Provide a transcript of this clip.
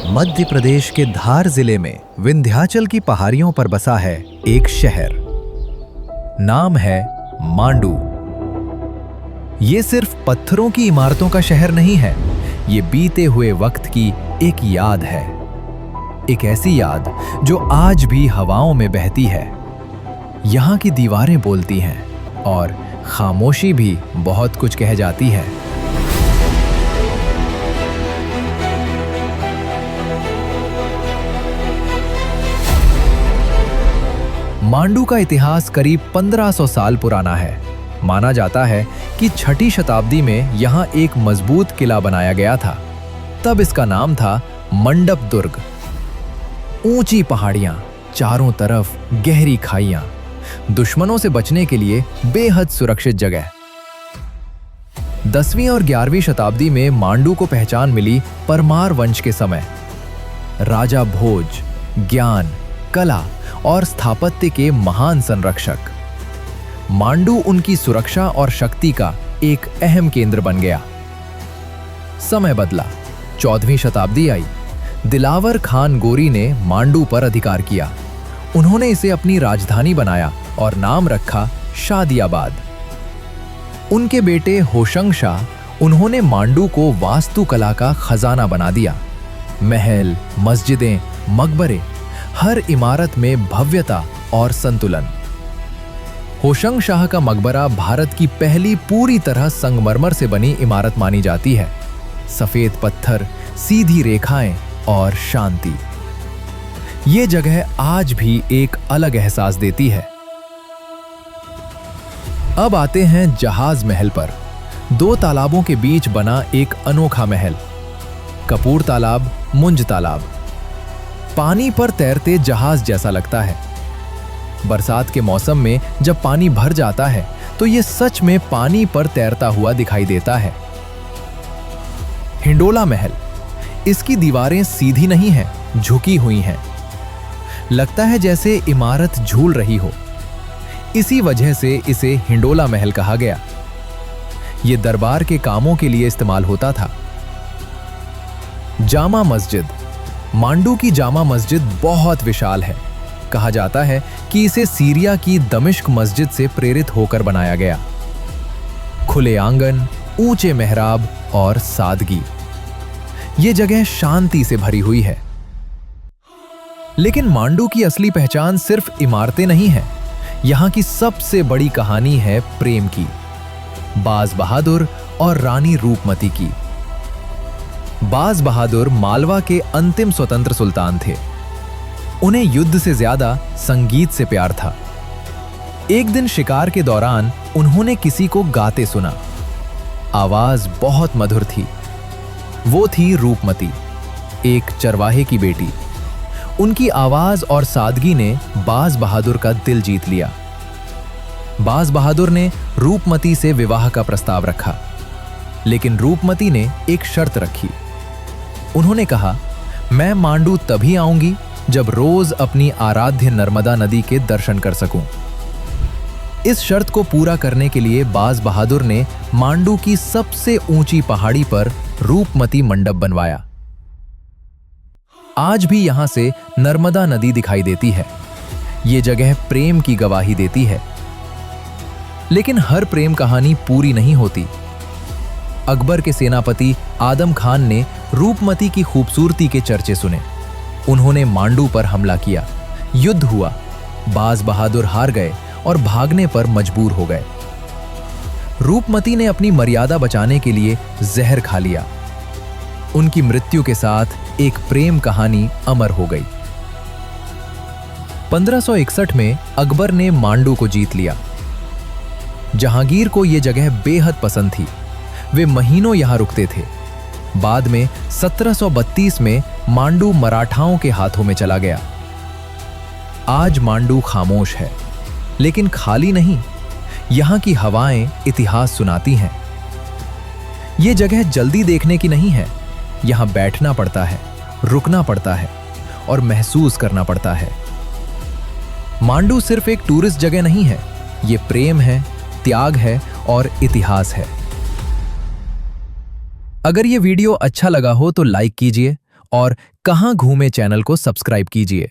मध्य प्रदेश के धार जिले में विंध्याचल की पहाड़ियों पर बसा है एक शहर। नाम है मांडू। ये सिर्फ पत्थरों की इमारतों का शहर नहीं है, ये बीते हुए वक्त की एक याद है। एक ऐसी याद जो आज भी हवाओं में बहती है। यहाँ की दीवारें बोलती हैं और खामोशी भी बहुत कुछ कह जाती है। मांडू का इतिहास करीब 1500 साल पुराना है। माना जाता है कि 6ठी शताब्दी में यहाँ एक मजबूत किला बनाया गया था। तब इसका नाम था मंडप दुर्ग। ऊंची पहाड़ियां, चारों तरफ गहरी खाइयां, दुश्मनों से बचने के लिए बेहद सुरक्षित जगह। 10वीं और 11वीं शताब्दी में मांडू को पहचान मिली परमार वंश के समय। राजा भोज ज्ञान, कला और स्थापत्य के महान संरक्षक। मांडू उनकी सुरक्षा और शक्ति का एक अहम केंद्र बन गया। समय बदला, 14वीं शताब्दी आई। दिलावर खान गोरी ने मांडू पर अधिकार किया। उन्होंने इसे अपनी राजधानी बनाया और नाम रखा शादियाबाद। उनके बेटे होशंग शाह, उन्होंने मांडू को वास्तुकला का खजाना बना दिया। महल, मस्जिदें, मकबरे, हर इमारत में भव्यता और संतुलन। होशंग शाह का मकबरा भारत की पहली पूरी तरह संगमरमर से बनी इमारत मानी जाती है। सफेद पत्थर, सीधी रेखाएं और शांति। ये जगह आज भी एक अलग एहसास देती है। अब आते हैं जहाज महल पर। 2 तालाबों के बीच बना एक अनोखा महल। कपूर तालाब, मुंज तालाब। पानी पर तैरते जहाज जैसा लगता है। बरसात के मौसम में जब पानी भर जाता है तो यह सच में पानी पर तैरता हुआ दिखाई देता है। हिंडोला महल। इसकी दीवारें सीधी नहीं हैं, झुकी हुई हैं। लगता है जैसे इमारत झूल रही हो। इसी वजह से इसे हिंडोला महल कहा गया। यह दरबार के कामों के लिए इस्तेमाल होता था। जामा मस्जिद। मांडू की जामा मस्जिद बहुत विशाल है। कहा जाता है कि इसे सीरिया की दमिश्क मस्जिद से प्रेरित होकर बनाया गया। खुले आंगन, ऊंचे मेहराब और सादगी। ये जगह शांति से भरी हुई है। लेकिन मांडू की असली पहचान सिर्फ इमारतें नहीं है। यहाँ की सबसे बड़ी कहानी है प्रेम की। बाज बहादुर और रानी रूपमती की। बाज बहादुर मालवा के अंतिम स्वतंत्र सुल्तान थे। उन्हें युद्ध से ज्यादा संगीत से प्यार था। एक दिन शिकार के दौरान उन्होंने किसी को गाते सुना। आवाज बहुत मधुर थी। वो थी रूपमती, एक चरवाहे की बेटी। उनकी आवाज और सादगी ने बाज बहादुर का दिल जीत लिया। बाज बहादुर ने रूपमती से विवाह का प्रस्ताव रखा, लेकिन रूपमती ने एक शर्त रखी। उन्होंने कहा, मैं मांडू तभी आऊंगी जब रोज अपनी आराध्य नर्मदा नदी के दर्शन कर सकूं। इस शर्त को पूरा करने के लिए बाज बहादुर ने मांडू की सबसे ऊंची पहाड़ी पर रूपमती मंडप बनवाया। आज भी यहां से नर्मदा नदी दिखाई देती है। ये जगह प्रेम की गवाही देती है। लेकिन हर प्रेम कहानी पूरी नहीं होती। अकबर के सेनापति आदम खान ने रूपमती की खूबसूरती के चर्चे सुने। उन्होंने मांडू पर हमला किया। युद्ध हुआ। बाज बहादुर हार गए और भागने पर मजबूर हो गए। रूपमती ने अपनी मर्यादा बचाने के लिए जहर खा लिया। उनकी मृत्यु के साथ एक प्रेम कहानी अमर हो गई। 1561 में अकबर ने मांडू को जीत लिया। जहांगीर को यह जगह बेहद पसंद थी। वे महीनों यहां रुकते थे। बाद में 1732 में मांडू मराठाओं के हाथों में चला गया। आज मांडू खामोश है, लेकिन खाली नहीं। यहां की हवाएं इतिहास सुनाती हैं। यह जगह जल्दी देखने की नहीं है। यहां बैठना पड़ता है, रुकना पड़ता है और महसूस करना पड़ता है। मांडू सिर्फ एक टूरिस्ट जगह नहीं है, यह प्रेम है, त्याग है और इतिहास है। अगर ये वीडियो अच्छा लगा हो तो लाइक कीजिए और कहां घूमे चैनल को सब्सक्राइब कीजिए।